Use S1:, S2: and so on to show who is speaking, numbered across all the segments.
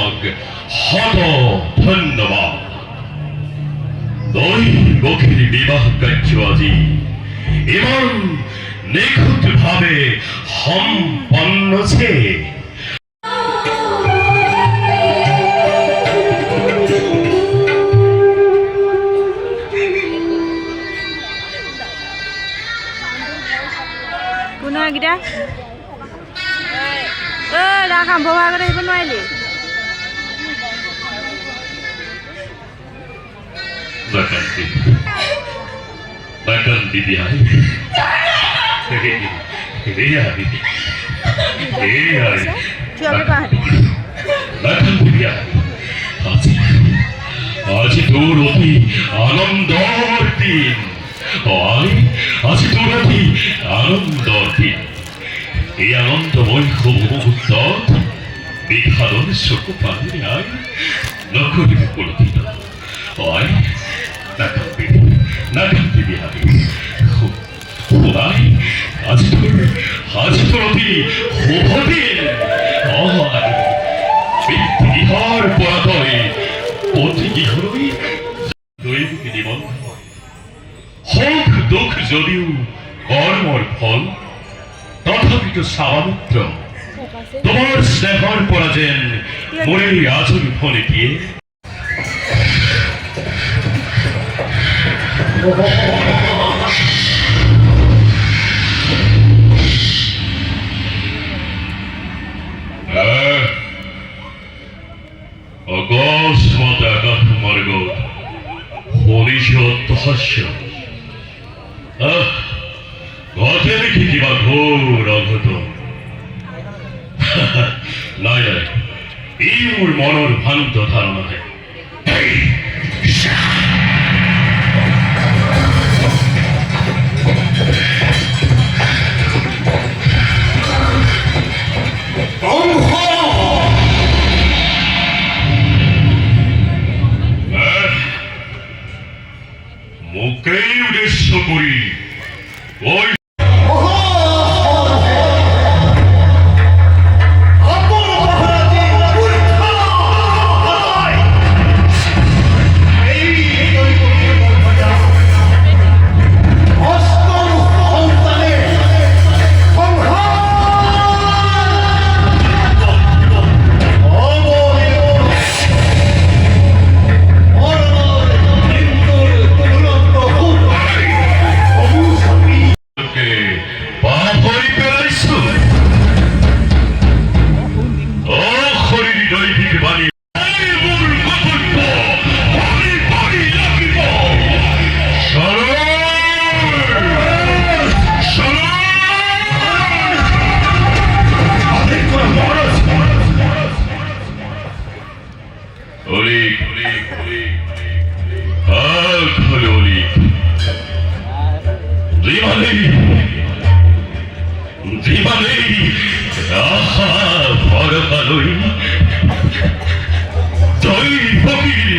S1: তোমাক হত ধন্যবাদ। দৈবকের বিবাহ কার্য আজি এবং নিখুঁত ভাবে সম্পন্ন ছে।
S2: কোন গিটা রাখাম ভবা করে আহিব নোৱাৰিলি
S1: বাকান্তি বিহাই আজি তোর অতি আনন্দর দিন। আজি তোর অতি আনন্দর দিন। এই আনন্দময় শুভ মুহূর্ত বিঘাদন চকু পানী আই নকৰিব পুলকিত। নাকান্তি বিহাৰী আজি তোৰ অতি শুভ দিন। গৃহৰ পৰা তই অতি গৃহলৈ দৈবিক নিবন্ধ সুখ দুখ যদিও কৰ্মৰ ফল তথাপিতো স্বাভাবিক তোমার স্নেহর পৰা যেন মোরে আজৰি ফলে দিয়ে অকস্মাত আঘাত মাৰ্গত শুনিছো অট্টহাস্য। ঘটে নেকি কিবা ঘোৰ অঘটন? নাই নাই, ই মোৰ মনৰ ভ্ৰান্ত ধাৰণাহে। মোকেই উদ্দেশ্য কৰি ওই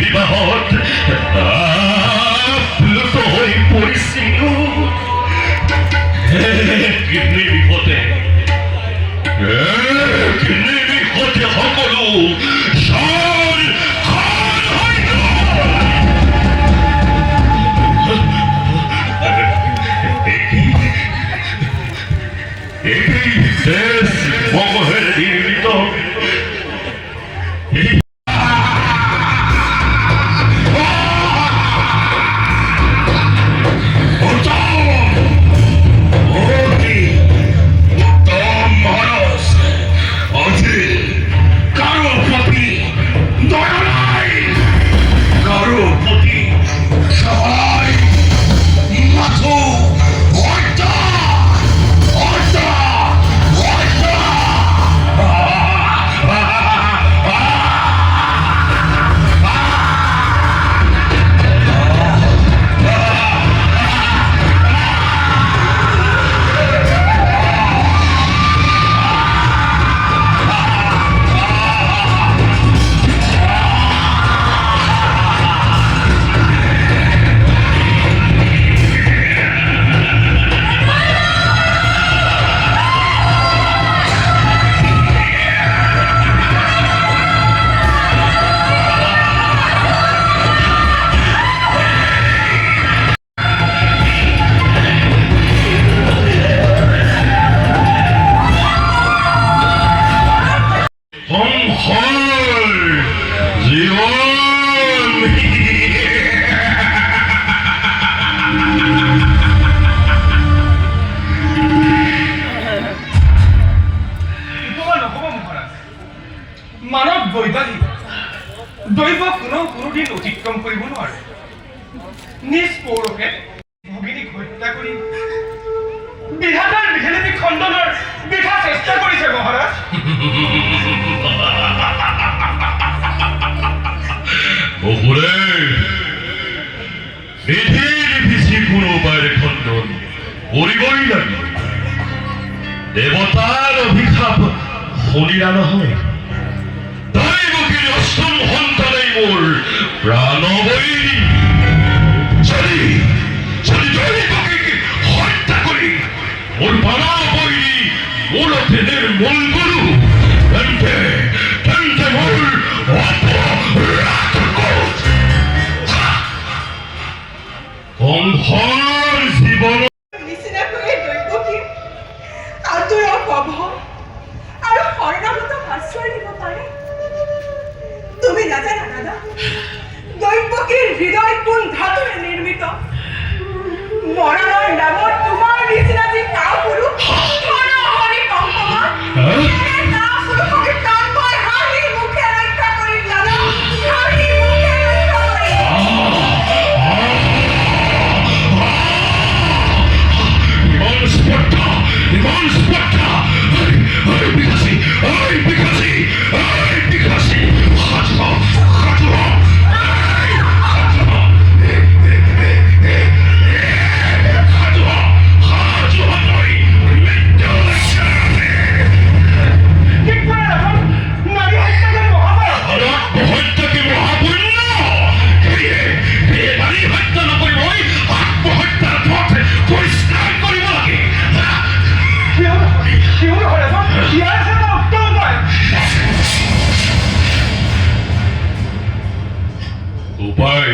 S1: বিবাহত প্লুত হৈ পৰিছিলো কিডনী বিষতে সকলো জীৱন
S3: নক'ব মহাৰাজ মানৱ বৈবাহিক দৈৱ কোনোদিন অতিক্ৰম কৰিব নোৱাৰে নিজ পৌৰুষে ভগিনীক হত্যা কৰি বিধাতাৰ বিধি খণ্ডনৰ বৃথা চেষ্টা কৰিছে মহাৰাজ
S1: বহুৰে বিধি নিবিচি কোনো উপায়েৰে খণ্ডন কৰিবই লাগিব দেৱতাৰ অভিশাপ শুনিলা নহয় দৈৱকীৰ অষ্টম সন্তানেই মোৰ প্ৰাণবৈৰী যদি দৈৱকীক হত্যা কৰি মোৰ প্ৰাণবৈৰী মোৰ দেহেৰ মূল গুৰু তেন্তে মোৰ অপৰাধ ক'ত? কংসৰ জীৱন
S4: নিচিনাকৈ দৈৱকী আদৰা পাব আৰু শৰণাগত আশ্ৰয় দিব পাৰে তুমি নাজানা দাদা দৈৱকীৰ হৃদয় কোন ধাতুৰে নিৰ্মিত মৰণৰ নামত তোমাৰ নিচিনা যি কাপুৰুষ হৰি কংসমান কাপুৰুষৰ কামকৈ হাঁহি মুখে ৰক্ষা কৰি দাদা হাঁহি মুখে ৰক্ষা কৰি
S1: ইমান স্পৰ্ধা বিকাশী উপায়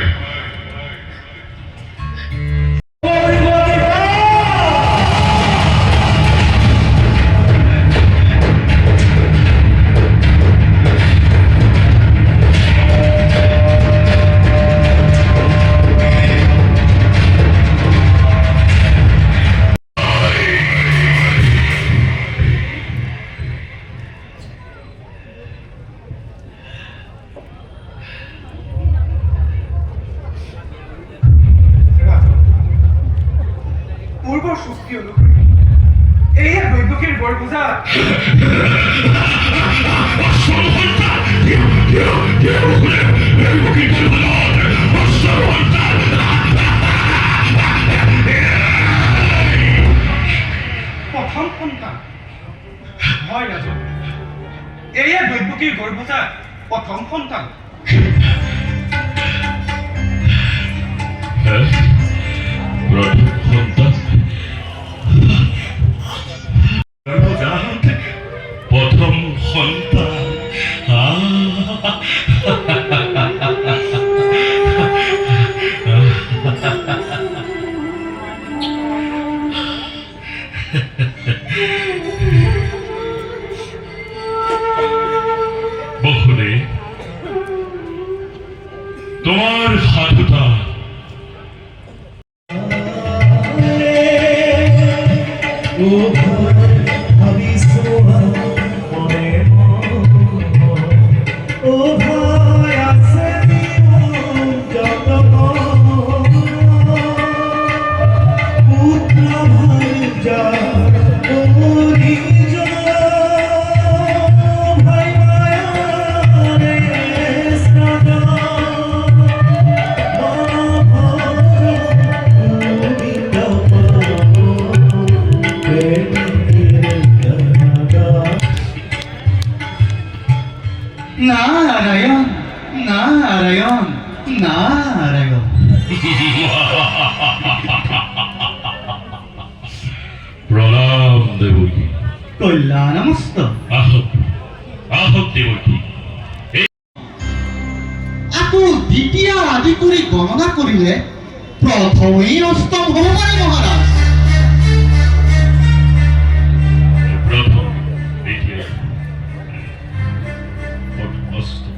S3: পূৰ্বৰ চুক্তি অনুসৰি এয়া দৈৱকীৰ বৰপূজা প্ৰথম সন্তান হয় ৰাজন এয়া দৈৱকীৰ গৰ্ভজা প্ৰথম সন্তান প্রথম সন্তান বহুরে তোমার সাধুতা
S5: নারায়ণ নারায়ণ নারায়ণ
S1: প্রণাম দেবকী
S5: কল্যাণমস্ত
S1: আহক আহক দেবকী
S5: আকৌ দ্বিতীয় আদি কৰি গণনা কৰিলে প্ৰথমেই অষ্টম হ'ব পাৰে মহাৰাজ
S1: প্রথম দ্বিতীয় অষ্টম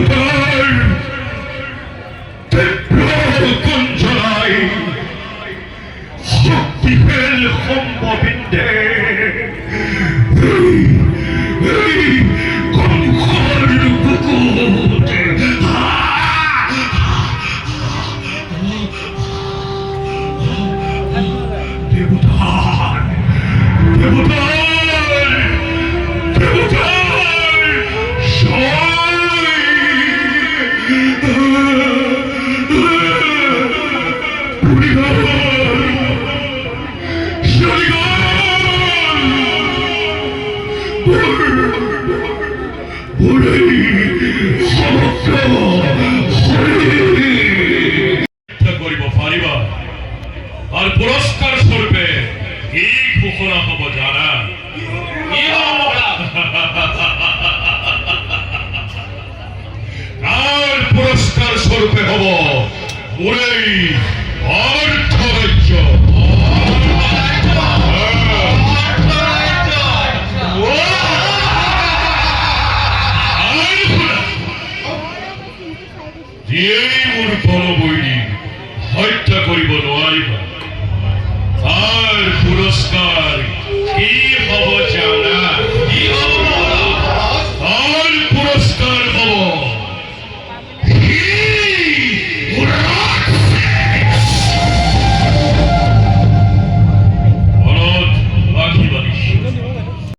S1: দেৱতাৰ তীব্ৰ কুঞ্জলাই শক্তিশাল সম্ভবিন্দে কংসৰ বুকুত দেৱতাৰ দেৱতাৰ দেৱতাৰ কৰিব পাৰিবা আর পুরস্কার স্বরূপে কি ঘোষণা হব জানা আর পুরস্কার স্বরূপে হব মোরেই অর্থ রাজ্য যিয়েই মোৰ বলবৈৰী হত্যা কৰিব নোৱাৰিবা